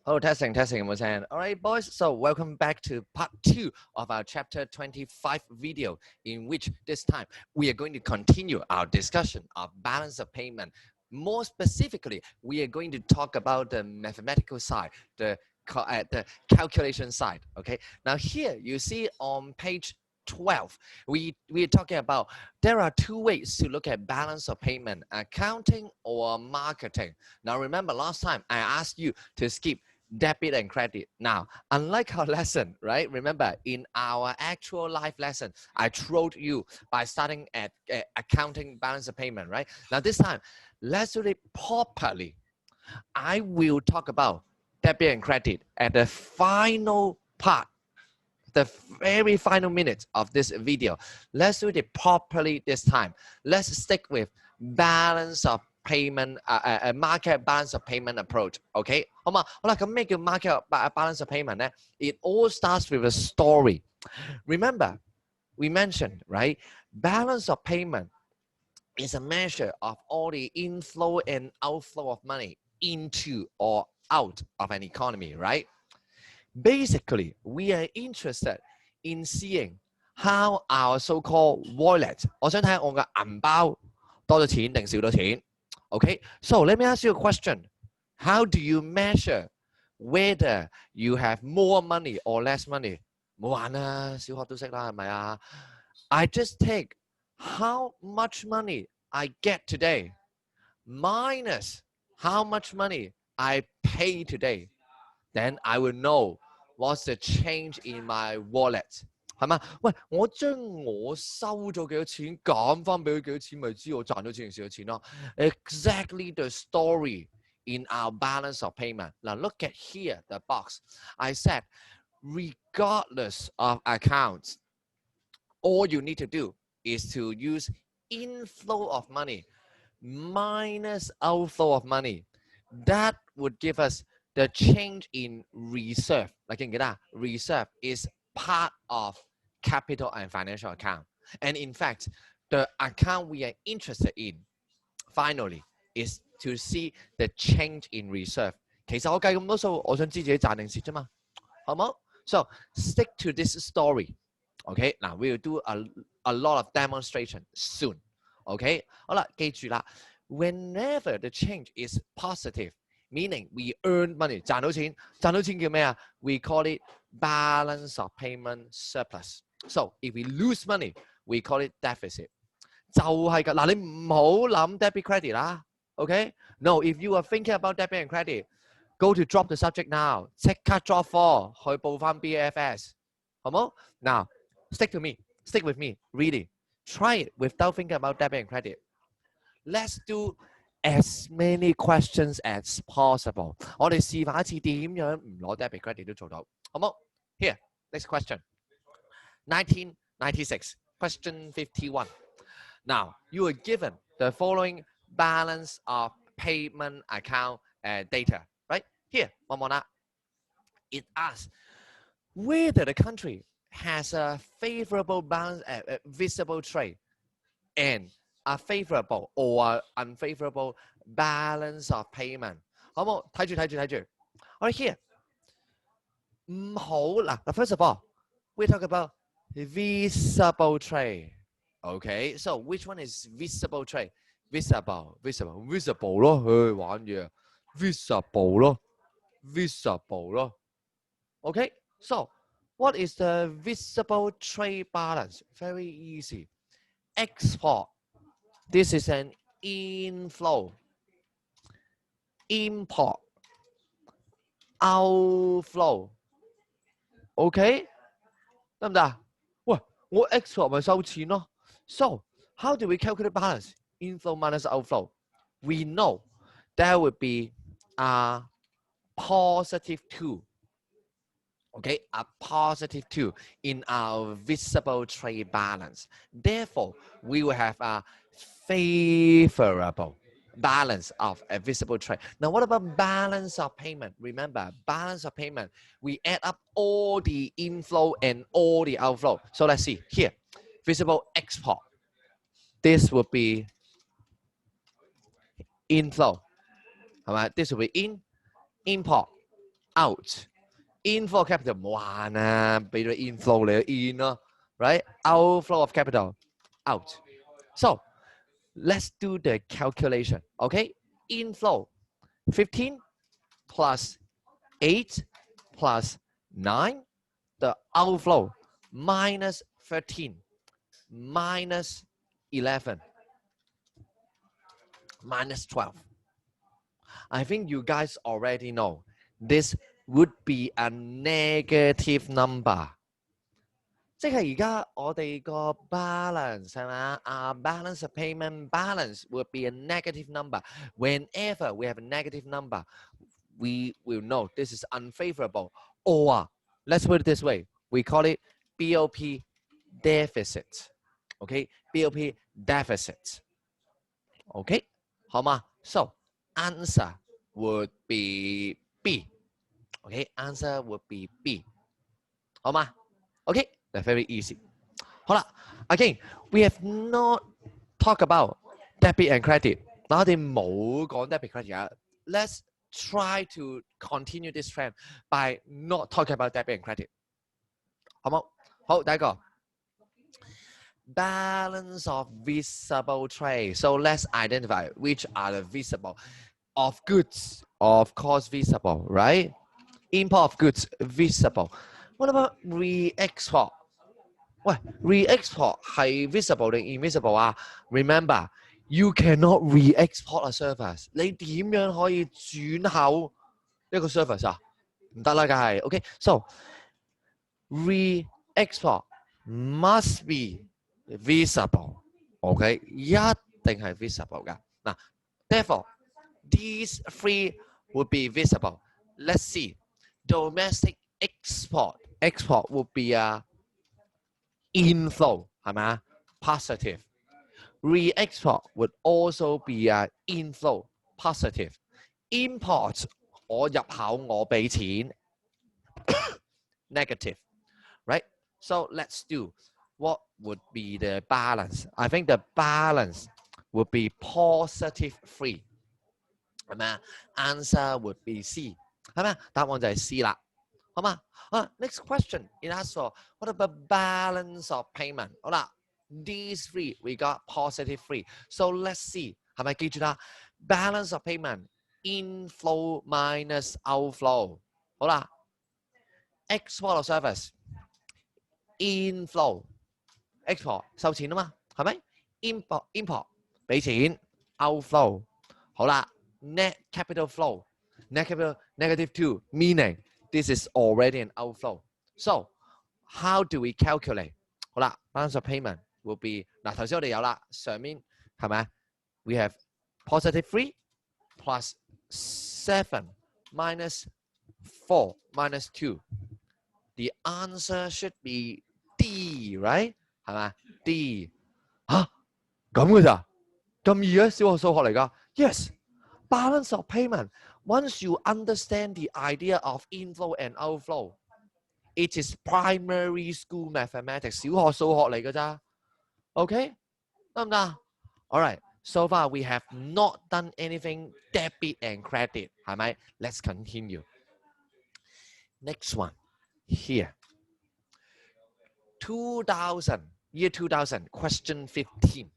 Oh, testing, was saying. All right, boys. So welcome back to part 2 of our chapter 25 video, in which this time we are going to continue our discussion of balance of payment. More specifically, we are going to talk about the mathematical side, the calculation side. Okay. Now here you see on page 12, we are talking about there are two ways to look at balance of payment: accounting or marketing. Now remember last time I asked you to skip debit and credit. Now, unlike our lesson, right? Remember, in our actual life lesson, I told you by starting at accounting balance of payment, right? Now, this time, let's do it properly. I will talk about debit and credit at the final part, the very final minutes of this video. Let's do it properly this time. Let's stick with balance of payment, market balance of payment approach. Okay， 好嘛？好啦，咁咩叫 market balance of payment 咧？ It all starts with a story. Remember, we mentioned, right? Balance of payment is a measure of all the inflow and outflow of money into or out of an economy, right? Basically, we are interested in seeing how our so-called wallet, 我想睇下我嘅銀包多咗錢定少咗錢。Okay, so let me ask you a question. How do you measure whether you have more money or less money? 冇玩啦，小學都識啦，係咪啊？ I just take how much money I get today minus how much money I pay today. Then I will know what's the change in my wallet. 係嘛？喂，我將我收咗幾多錢減翻俾佢幾多錢，咪知我賺咗錢定少咗錢咯。Exactly the story in our balance of payment. Now look at here, the box. I said, regardless of accounts, all you need to do is to use inflow of money minus outflow of money. That would give us the change in reserve. Like in reserve is part of capital and financial account. And in fact, the account we are interested in, finally, is to see the change in reserve. 其實我計咁多數，我想知自己賺定蝕啫嘛，好冇？ So stick to this story. Okay, now we will do a lot of demonstration soon. Okay, 好啦，記住啦 ，whenever the change is positive, meaning we earn money, 賺到錢叫咩啊？ We call it balance of payment surplus. So if we lose money, we call it deficit. 就係㗎，嗱你唔好諗 debit credit 啦 ，OK？ No, if you are thinking about debit and credit, go to drop the subject now. 即刻 drop 4去報翻 BFS， 好冇？ Now stick with me, really. Try it without thinking about debit and credit. Let's do as many questions as possible. 我哋示範一次點樣唔攞 debit credit 都做到，好冇？ Here, next question. 1996, question 51. Now, you are given the following balance of payment account data, right? Here, one. It asks whether the country has a favorable balance, visible trade, and a favorable or unfavorable balance of payment. 好冇？睇住。All right, here. 唔好嗱，first of all, we talk about visible trade. Okay, so which one is visible trade? Visible 咯，玩嘢 visible 咯。Okay, so what is the visible trade balance? Very easy. Export. This is an inflow. Import. Outflow. Okay? 得唔得？喂，我 export 咪收錢咯。So, how do we calculate balance? Inflow minus outflow. We know there would be a positive 2. Okay, a positive 2 in our visible trade balance. Therefore, we will have a favorable balance of a visible trade. Now, what about balance of payment? Remember, balance of payment, we add up all the inflow and all the outflow. So let's see here, visible export. This would be inflow. All right, this will be import. out inflow capital 唔好慳啊，俾咗 inflow 你 in 咯 ，right outflow of capital out. So let's do the calculation. Okay, inflow 15 plus 8 plus 9. The outflow minus 13 minus 11 minus 12. I think you guys already know this would be a negative number. 即係而家我哋個 balance 係嘛balance of payment balance would be a negative number. Whenever we have a negative number, we will know this is unfavorable. Or let's put it this way, we call it BOP deficit. Okay, BOP deficit. Okay, 好嘛 So answer would be B. Okay, answer would be B. 好嘛 Okay, that's very easy. 好啦 Again, we have not talked about debit and credit. 嗱，我哋冇講 debit credit 啊。Let's try to continue this trend by not talking about debit and credit. 好冇？好，第一個 balance of visible trade. So let's identify which are the visible of goods. Of course, visible, right? Import of goods, visible. What about re-export? 喂 re-export 係 visible 定 invisible 啊 ？Remember, you cannot re-export a service. 你點樣可以轉口一個 service 啊？唔得啦，梗係。OK, so re-export must be visible. OK, 一定係 visible 㗎。嗱 therefore, these three would be visible. Let's see. Domestic export. Export would be a inflow, 係咪啊 positive. Re-export would also be a inflow, positive. Import 我入口我俾錢 negative, right? So let's do what would be the balance. I think the balance would be positive 3. 係咪啊 Answer would be C. 係咪啊答案就係 C 啦。好嘛？Next question, it asks for what about balance of payment? 好啦 these three we got positive 3. So let's see. 係咪記住啦 balance of payment, inflow minus outflow. 好啦 export of service, inflow, export 收錢啊嘛，係咪 import 俾錢 outflow. 好啦 net capital flow, net capital negative 2, meaning this is already an outflow. So how do we calculate? 好啦 balance of payment will be 嗱頭先我哋有啦，上面係咪 we have positive 3 plus 7 minus 4 minus 2. The answer should be D, right? 係咪 D 嚇咁嘅咋？咁易嘅小學數學嚟㗎 Yes, balance of payment. Once you understand the idea of inflow and outflow, it is primary school mathematics. 小學數學嚟㗎咋 OK 得唔得 Alright, so far we have not done anything debit and credit 係咪 Let's continue. Next one here. 2000, year 2000, question 50.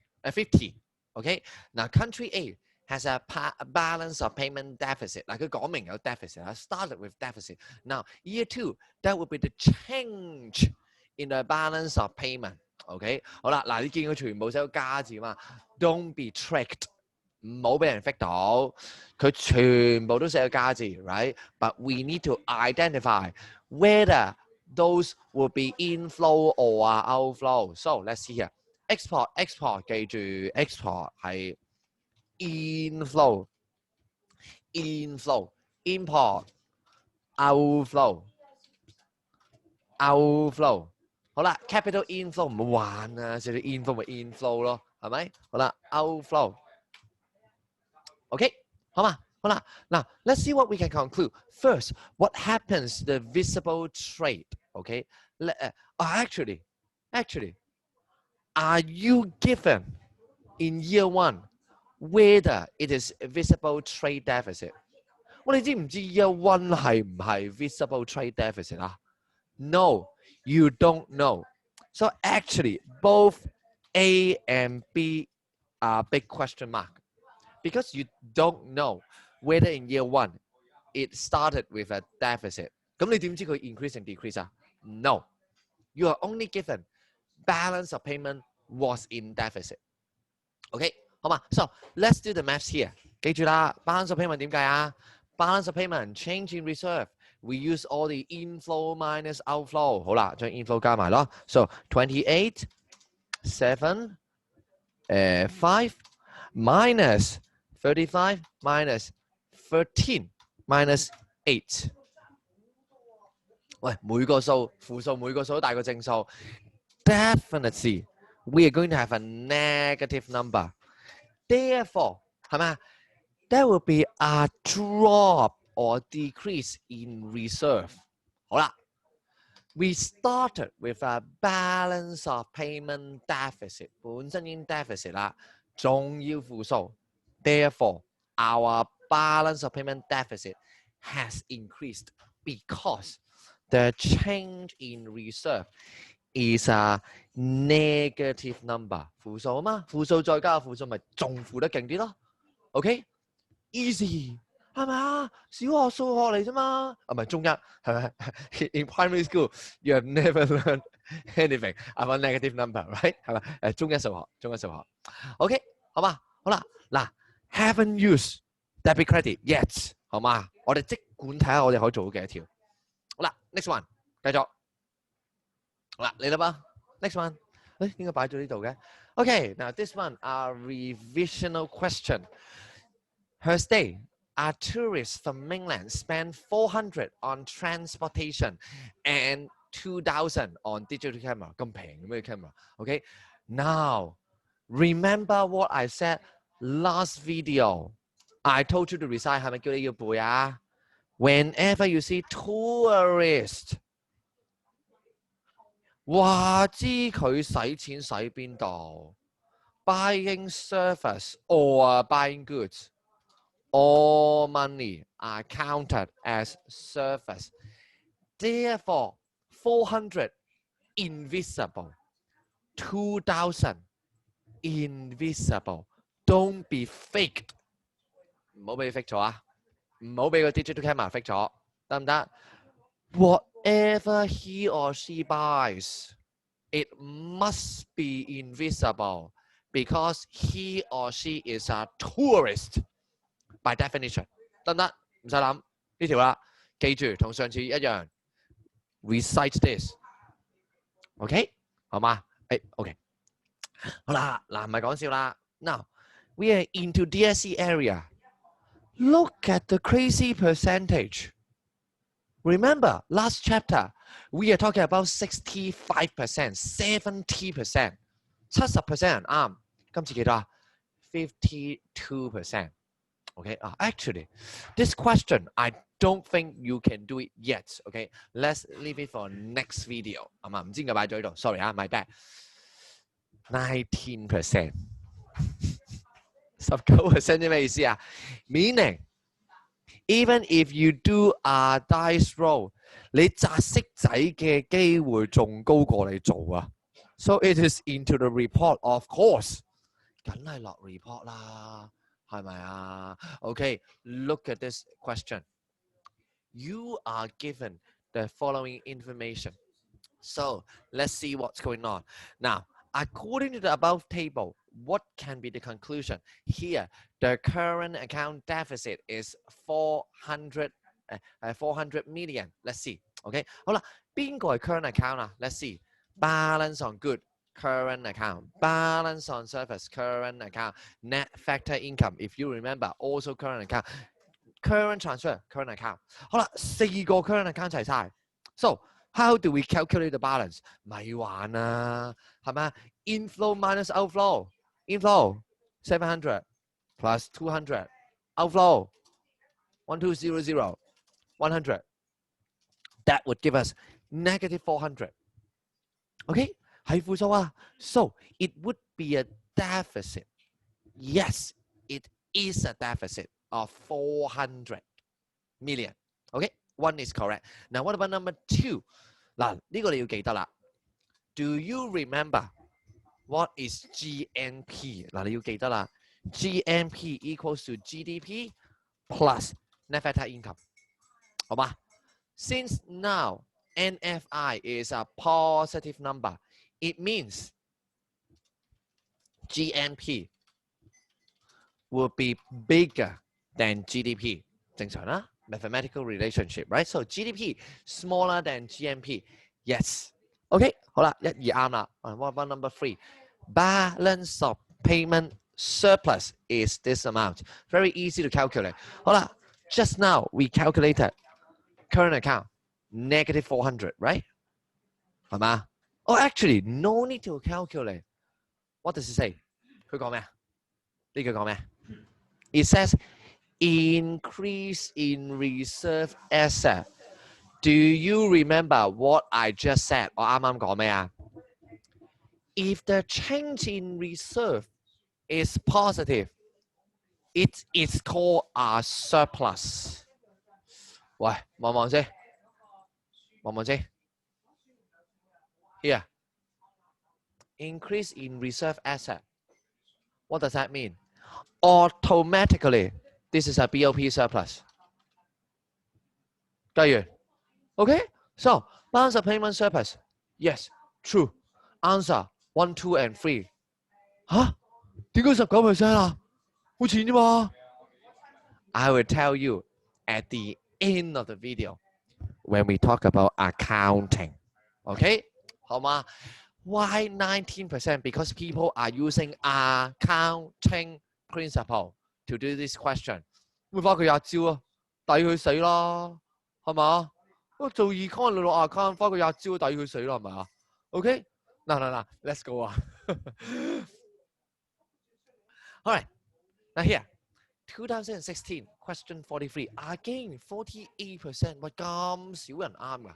Okay, now country A has a balance of payment deficit. 嗱，佢講明有 deficit. I started with deficit. Now, year 2, that would be the change in the balance of payment. OK, 好啦，嗱，你見佢全部寫咗加字嘛 ？Don't be tricked. 唔好俾人 fake 到，佢全部都寫咗加字 ，right? But we need to identify whether those will be inflow or outflow. So let's see here. Export 記住 export 係 inflow, import outflow. 好啦 ，capital inflow 唔好玩啊，寫啲 inflow 咪 inflow 咯，係咪？好啦 ，outflow。OK， 好嘛？好啦，嗱 ，let's see what we can conclude. First, what happens to the visible trade? OK， actually, are you given in year 1 whether it is visible trade deficit? 我哋知唔知 Year One 係唔係 visible trade deficit 啊 ？No, you don't know. So actually, both A and B are big question mark because you don't know whether in Year One it started with a deficit. 咁你點知佢 increase and decrease 啊 ？No, you are only given balance of payment was in deficit. OK， 好嘛 ？So let's do the maths here. 記住啦 ，balance of payment 點計啊 ？balance of payment change in reserve. We use all the inflow minus outflow. 好啦，將 inflow 加埋咯。So 28, 7, 5 minus 35 minus 13 minus 8. 喂，每個數負數每個數都大過正數 ，definitely we are going to have a negative number. Therefore，係咪啊 ？There will be a drop or decrease in reserve. 好啦 ，we started with a balance of payment deficit， 本身已經 deficit 啦，仲要負數。Therefore, our balance of payment deficit has increased because the change in reserve is a negative number， 負數啊嘛，負數再加負數咪仲負得勁啲咯。OK， easy 係咪啊？小學數學嚟啫嘛，啊唔係中一係咪？In primary school you have never learned anything about negative number，right？ 係咪？中一數學。OK， 好嘛？好啦，嗱 ，haven't used debit credit yet， 好嘛？我哋即管睇下我哋可以做到幾多條。好啦 ，next one， 繼續。好啦，嚟啦吧 ，next one， 誒點解擺咗呢度嘅 ？OK，now this one a revisional question. Her stay, a tourist from mainland spent 400 on transportation and 2,000 on digital camera. 咁平嘅咩 camera？OK，now remember what I said last video. I told you to recite 係咪叫你要背啊 ？Whenever you see tourist， 話知佢使錢使邊度 ？Buying service or buying goods, all money are counted as service. Therefore, 400 invisible, 2,000 invisible. Don't be faked. 唔好俾佢 fake 咗啊！唔好俾個 digital camera fake 咗，得唔得 ？Whatever he or she buys, it must be invisible because he or she is a tourist by definition， 得唔得？唔使諗呢條啦，記住同上次一樣 ，recite this，OK， 好嘛？OK， 好啦，嗱唔係講笑啦 ，Now we are into DSE area. Look at the crazy percentage. Remember, last chapter, we are talking about 65%, 70%, 70% 人啱。今次幾多啊 ？52%. Okay, actually, this question, I don't think you can do it yet. Okay, let's leave it for next video. 係嘛？唔知點解擺咗喺度 ，sorry 啊 ，my bad. 19%. 19% 啲咩意思啊 ？Meaning, even if you do a dice roll， 你擲骰仔嘅機會仲高過你做啊。So it is into the report, of course， 梗係落 report 啦，係咪啊 ？Okay, look at this question. You are given the following information. So let's see what's going on. Now, according to the above table, what can be the conclusion? Here, the current account deficit is 400 million. Let's see. OK， 好啦，邊個係 current account 啊 ？Let's see. Balance on good, current account. Balance on service, current account. Net factor income, if you remember, also current account. Current transfer, current account. 好啦，4個 current account 齊晒。So how do we calculate the balance? 咪玩啊，係咪 ？Inflow minus outflow. Inflow 700 plus 200. Outflow 1200 100. That would give us negative 400. Okay, 係負數啊。So it would be a deficit. Yes, it is a deficit of 400. million. Okay, one is correct. Now what about number two? 嗱，呢個你要記得啦。Do you remember what is GNP？ 嗱，你要記得啦。GNP equals to GDP plus net factor income， 好嘛？ Since now NFI is a positive number, it means GNP will be bigger than GDP. 正常啦 ，mathematical relationship, right? So GDP smaller than GNP. Yes. OK， 好啦，一二啱啦。What about number three? Balance of payment surplus is this amount. Very easy to calculate. 好啦 ，just now we calculated current account negative 400, right? 係嘛？ Oh, actually, no need to calculate. What does it say? 佢講咩啊？呢句講咩 ？It says increase in reserve asset. Do you remember what I just said? 我啱啱講咩啊？ If the change in reserve is positive, it is called a surplus. 喂，望望先，望望先。Here, increase in reserve asset. What does that mean? Automatically, this is a BOP surplus. 計完 ，OK? So, balance of payment surplus. Yes, true. Answer 1, 2, and 3. 嚇？點解19% 啊？好錢啫嘛！ I will tell you at the end of the video when we talk about accounting. OK? 好嗎？ Why 19%? Because people are using accounting principle to do this question. 會發佢廿招啊，抵佢死啦，係嘛？做 econ 你攞 account 發佢廿招，抵佢死啦，係咪啊 ？OK？ 嗱 let's go 啊！Alright, now here, 2016 question 43 again 48%， 喂咁少人啱㗎，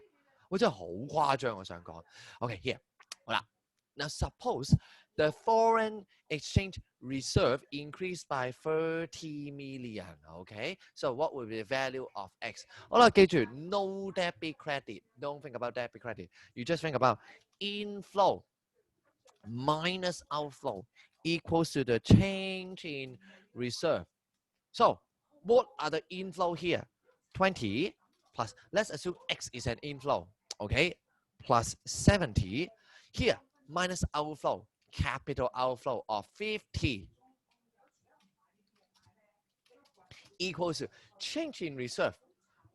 喂真係好誇張，我想講。OK here， 好啦。Now suppose the foreign exchange reserve increased by 30 million. Okay, so what will be the value of X? 好啦，記住 no debit credit. Don't think about debit credit. You just think about inflow minus outflow equals to the change in reserve. So what are the inflow here? 20 plus, let's assume X is an inflow. Okay, plus 70. Here, minus outflow, capital outflow of 50 equals to change in reserve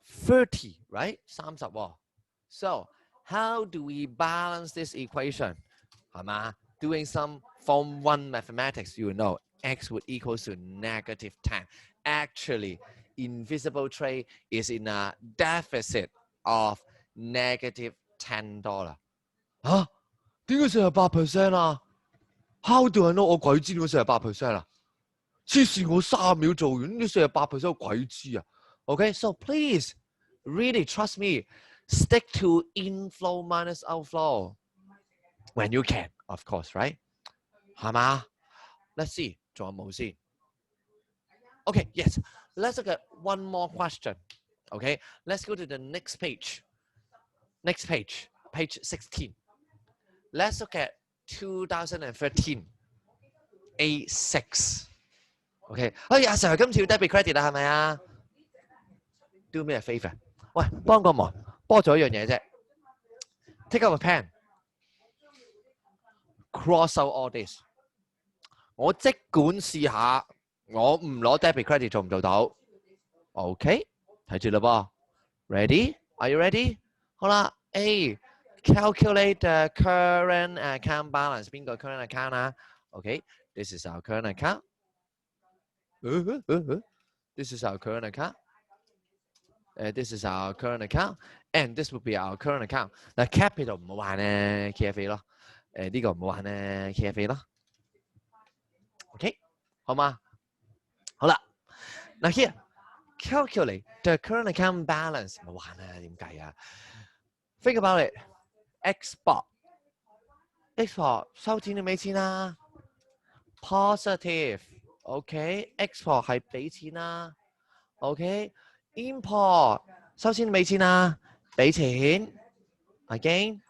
30, right? 30 喎. So how do we balance this equation? 係嘛? Doing some form 1 mathematics, you know X would equals to negative 10. Actually, invisible trade is in a deficit of negative $10. 嚇？點解48%啊 ？How do I know 我鬼知點解48%啊？黐線，我3秒做完呢48%我鬼知啊 ？Okay, so please really trust me, stick to inflow minus outflow when you can, of course, right? 係嘛 ？Let's see， 仲有冇先 ？Okay, yes. Let's look at one more question. Okay, let's go to the next page. Next page, page 16. Let's look at 2013 A6. OK， 阿 Sir 今次要 debit credit 啦，係咪啊 ？Do me a favor， 喂，幫個忙，幫我做一樣嘢啫。Take up a pen, cross out all this。我即管試下，我唔攞 debit credit 做唔做到 ？OK， 睇住啦噃。Ready? Are you ready? 好啦 ，A calculate the current account balance。邊個 current account 啊 ？OK, this is our current account. This is our current account. This is our current account, and this will be our current account. 嗱 capital 唔好玩咧 ，KFA 咯。呢個唔好玩咧 ，KFA 咯。OK， 好嘛？好啦，嗱 here calculate the current account balance 唔好玩啊，點計啊 ？Think about it. Export 收錢定俾錢啊 ？Positive。OK，export 係俾錢啦。OK， import 收錢俾錢啊，俾錢 again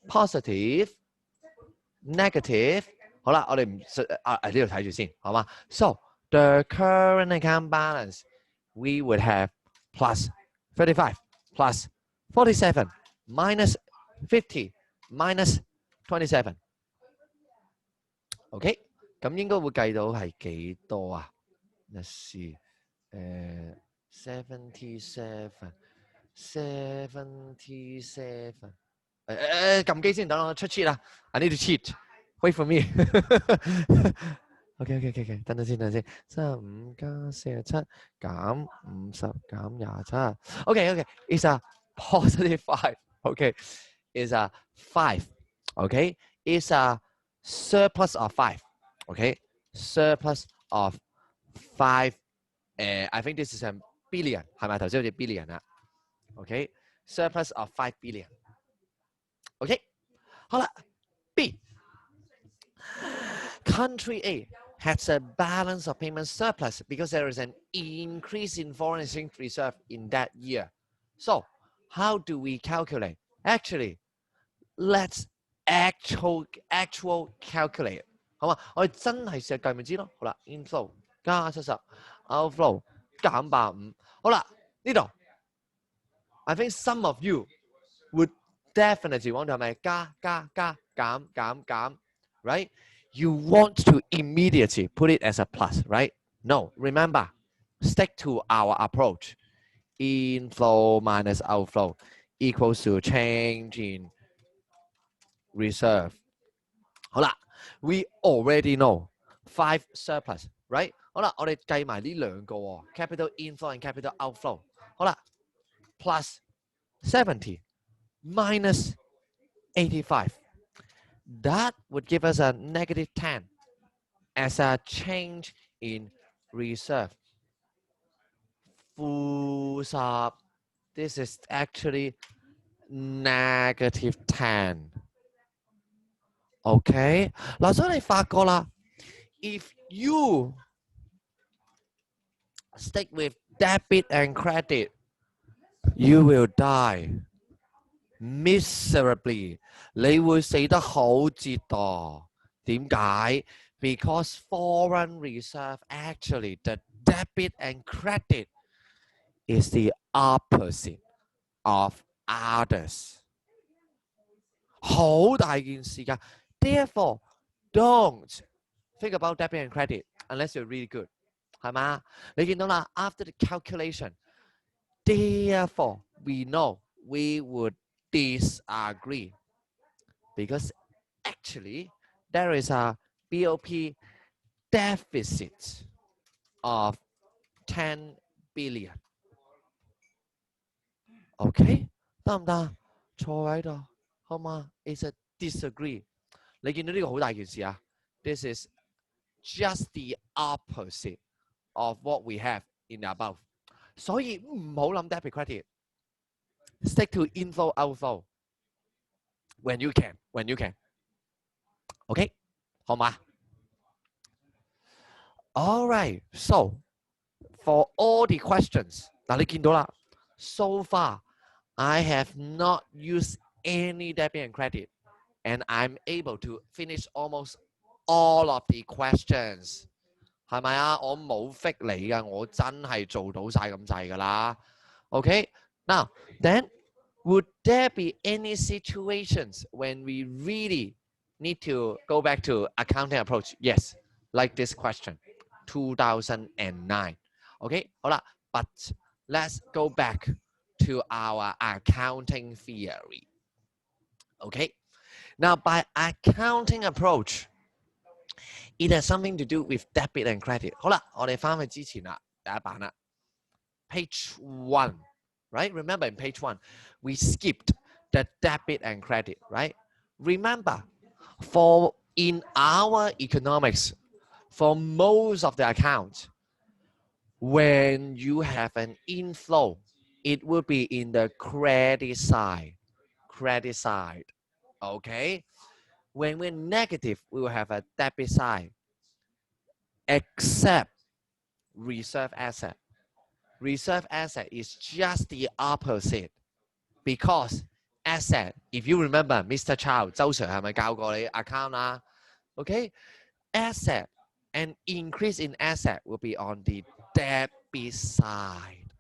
positive negative 好啦，我哋唔呢度睇住先，好嘛 ？So the current account balance we would have plus 35 plus 47 minus 50 minus 27。OK， 咁應該會計到係幾多啊？Let's see， 77 撳機先，等我出 cheat 啊 ！I need to cheat. Wait for me. OK， 等陣先。35加47減50減27。OK，it's a positive 5. OK，it's a 5. OK，it's a surplus of 5. OK，surplus of 5. I think this is a billion， 係咪頭先好似 billion 啊 ？OK，surplus of 5 billion。OK， 好啦 ，B country A has a balance of payment surplus because there is an increase in foreign exchange reserve in that year. So how do we calculate? Actually, let's actual calculate， 好嘛？我哋真係試計咪知咯。好啦 ，inflow 加70 ，outflow 減85。好啦，呢度 I think some of you would definitely want to 係咪加減， right? You want to immediately put it as a plus, right? No, remember, stick to our approach. Inflow minus outflow equals to change in reserve. 好啦 we already know 5 surplus, right? 好啦，我哋計埋呢兩個喎 capital inflow and capital outflow. 好啦 plus 70 minus 85. That would give us a negative 10 as a change in reserve. 負10 this is actually negative 10. OK， 嗱，所以你發覺啦 ，if you stick with debit and credit, you will die miserably. 你會死得好折墮。點解 ？Because foreign reserve actually the debit and credit is the opposite of others. 好大件事㗎。Therefore, don't think about debit and credit unless you're really good. 係嘛？你見到啦 ，after the calculation, therefore we know we would disagree because actually there is a BOP deficit of 10 billion. OK， 得唔得？坐喺度，好嘛 ？It's a disagree. 你見到呢個好大件事啊 ？This is just the opposite of what we have in the above. 所以唔好諗 debit credit. Stick to inflow outflow when you can. OK， 好嘛 ？All right. So for all the questions， 嗱你見到啦 ，so far I have not used any debit and credit, and I'm able to finish almost all of the questions. 係咪啊？我冇 fake 你㗎，我真係做到晒咁滯㗎啦。OK， now then would there be any situations when we really need to go back to accounting approach? Yes, like this question, 2009. OK， 好啦 ，but let's go back to our accounting theory. OK, now by accounting approach, it has something to do with debit and credit. 好啦，我哋翻去之前啦，第一版啦 ，page 1, right? Remember in page 1, we skipped the debit and credit, right? Remember, for in our economics, for most of the accounts, when you have an inflow, it will be in the credit side. Okay? When we're negative, we will have a debit side. Except reserve asset. reserve asset is just the opposite because asset, if you remember Mr. Chow 周 Sir 係咪教過你 account 啦 ？OK， asset and increase in asset will be on the debit side。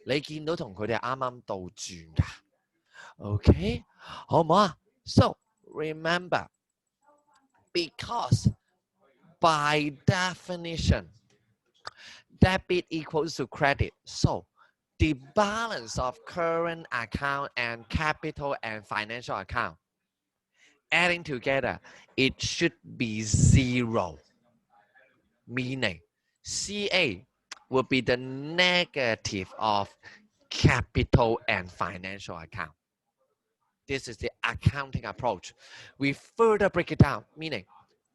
你見到同佢哋啱啱倒轉㗎。OK， 好唔好啊 ？So remember, because by definition, debit equals to credit. So the balance of current account and capital and financial account adding together, it should be 0. Meaning, CA will be the negative of capital and financial account. This is the accounting approach. We further break it down, meaning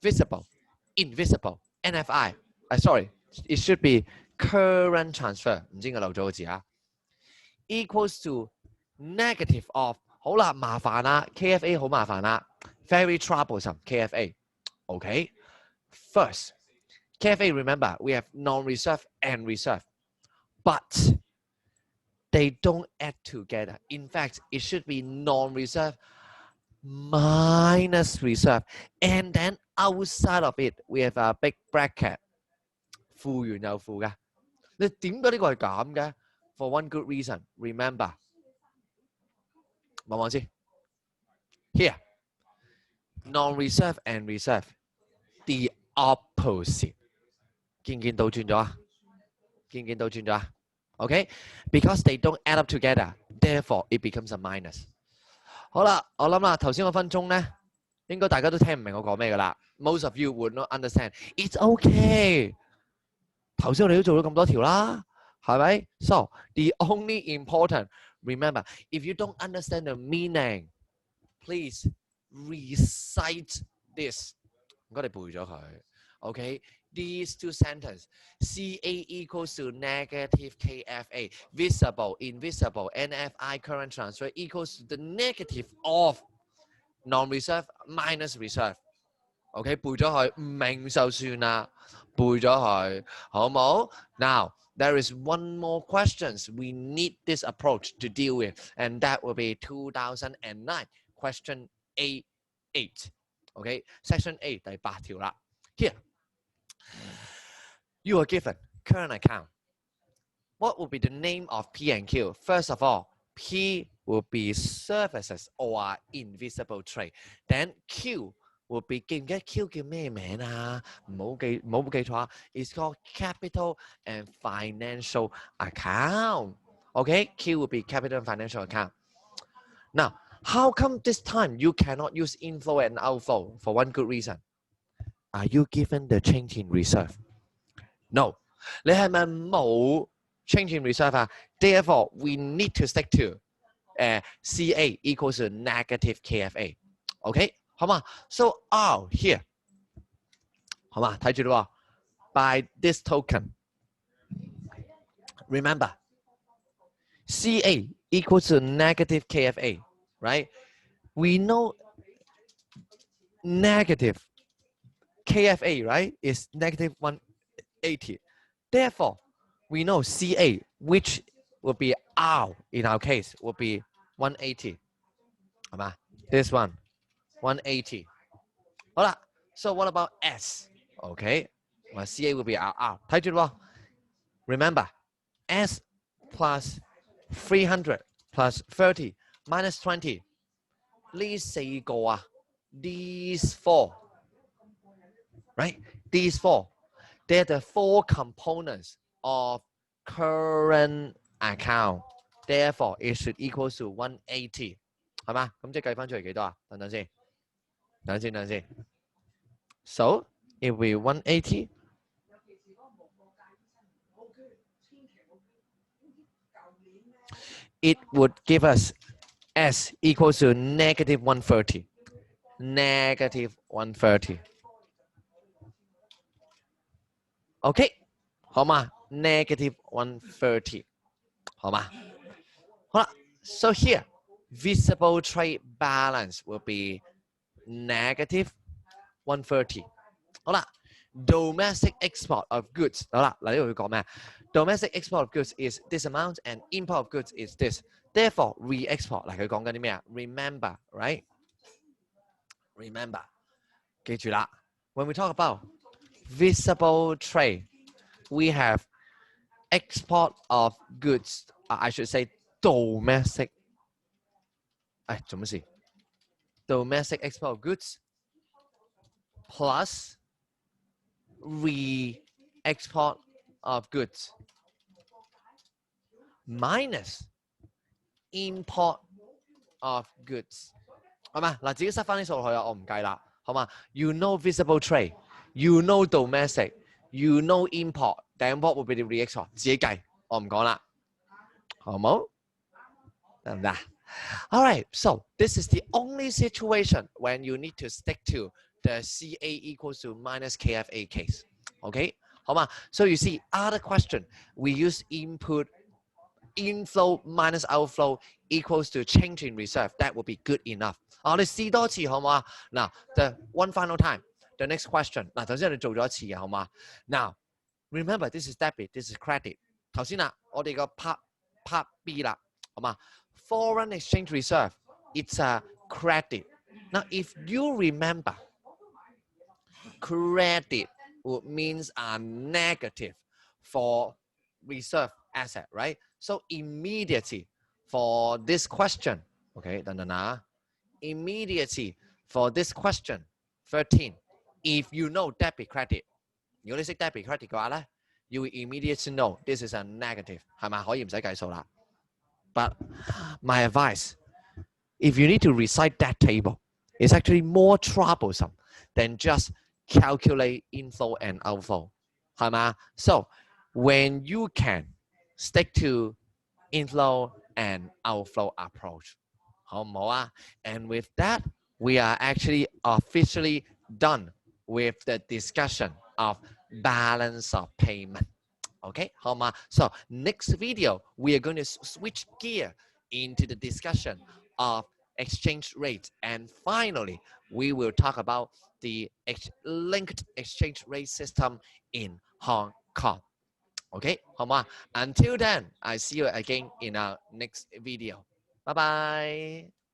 visible, invisible, NFI. Sorry, it should be current transfer. 唔知我漏咗個字啊。Equals to negative of 好啦，麻煩啦 ，KFA 好麻煩啦 ，very troublesome KFA. Okay, first KFA. Remember we have non-reserve and reserve, but they don't add together. In fact, it should be non-reserve minus reserve. And then outside of it, we have a big bracket. 負完又負嘅。你點解呢個係咁嘅 ？For one good reason. Remember. 望望先。Here. Non-reserve and reserve. The opposite. 見唔見倒轉咗啊？見唔見倒轉咗啊？ Okay, because they don't add up together, therefore it becomes a minus. 好啦，我諗啦，頭先嗰分鐘咧，應該大家都聽唔明我講咩噶啦。Most of you would not understand. It's okay. 頭先我哋都做咗咁多條啦，係咪 ？So the only important, remember, if you don't understand the meaning, please recite this. 唔該，你背咗佢。Okay. These two sentences, CA equals to negative KFA, visible, invisible, NFI current transfer equals to the negative of non-reserve minus reserve. OK， 背咗佢，唔明就算啦，背咗佢，好冇 ？Now there is one more questions we need this approach to deal with, and that will be 2009 question A8. OK, section A 第8條啦。Here. You are given current account. What will be the name of P and Q? First of all, P will be services or invisible trade. Then Q will be 記唔記得 Q 叫咩名啊？唔好記錯啊 ！It's called capital and financial account. Okay, Q will be capital and financial account. Now, how come this time you cannot use inflow and outflow? For one good reason. Are you given the change in reserve? No. 你係咪冇 change in reserve 啊 ？Therefore, we need to stick to CA equals to negative KFA. OK， 好嘛 ？So R here， 好嘛？睇住咯 ，by this token. Remember, CA equals to negative KFA, right? We know negative KFA, right, is negative 180. Therefore, we know CA, which will be R in our case, will be 180. This one, 180. Alright, so what about S? Okay, well, CA will be R. Remember, S plus 300 plus 30 minus 20. These four. Right? These four. They're the four components of current account. Therefore, it should equal to 180. 係嘛？咁即係計翻出嚟幾多啊？等先。So, it will be 180. It would give us S equals to negative 130. Negative 130. OK， 好嘛 ？Negative 130， 好嘛？好啦 ，so here visible trade balance will be negative 130。好啦 domestic export of goods。好啦，嗱呢度要講咩 ？Domestic export of goods is this amount and import of goods is this. Therefore, re-export 嗱佢講緊啲咩啊 ？Remember, right? Remember， 記住啦。When we talk about visible trade, we have export of goods. I should say domestic. 做乜事 ？Domestic export of goods plus re-export of goods minus import of goods， 係嘛？嗱，自己塞翻啲數落去啊，我唔計啦，好嘛 ？You know visible trade, you know domestic, you know import, then what will be the re-export？ 自己計，我唔講啦，好冇？得唔得？ All right, so this is the only situation when you need to stick to the CA equals to minus KFA case. Okay, 好嘛 So you see, other question, we use input inflow minus outflow equals to change in reserve. That would be good enough. 我哋試多次好唔好啊？嗱 the one final time, the next question. 嗱，頭先我哋做咗一次嘅好嘛 Now, remember this is debit, this is credit. 頭先啦，我哋個 part B 啦，好嘛 Foreign exchange reserve, it's a credit. Now, if you remember, credit means a negative for reserve asset, right? So immediately for this question, okay, immediately for this question, 13, if you know debit credit, 如果你識 debit credit 嘅話咧 you will immediately know this is a negative, 係咪？可以唔使計數啦。But my advice, if you need to recite that table, it's actually more troublesome than just calculate inflow and outflow. 係嘛 So when you can stick to inflow and outflow approach, 好唔好啊 And with that, we are actually officially done with the discussion of balance of payment. Okay, 好吗 So next video, we are going to switch gear into the discussion of exchange rate. And finally, we will talk about the linked exchange rate system in Hong Kong. Okay, 好嗎 Until then, I see you again in our next video. Bye bye.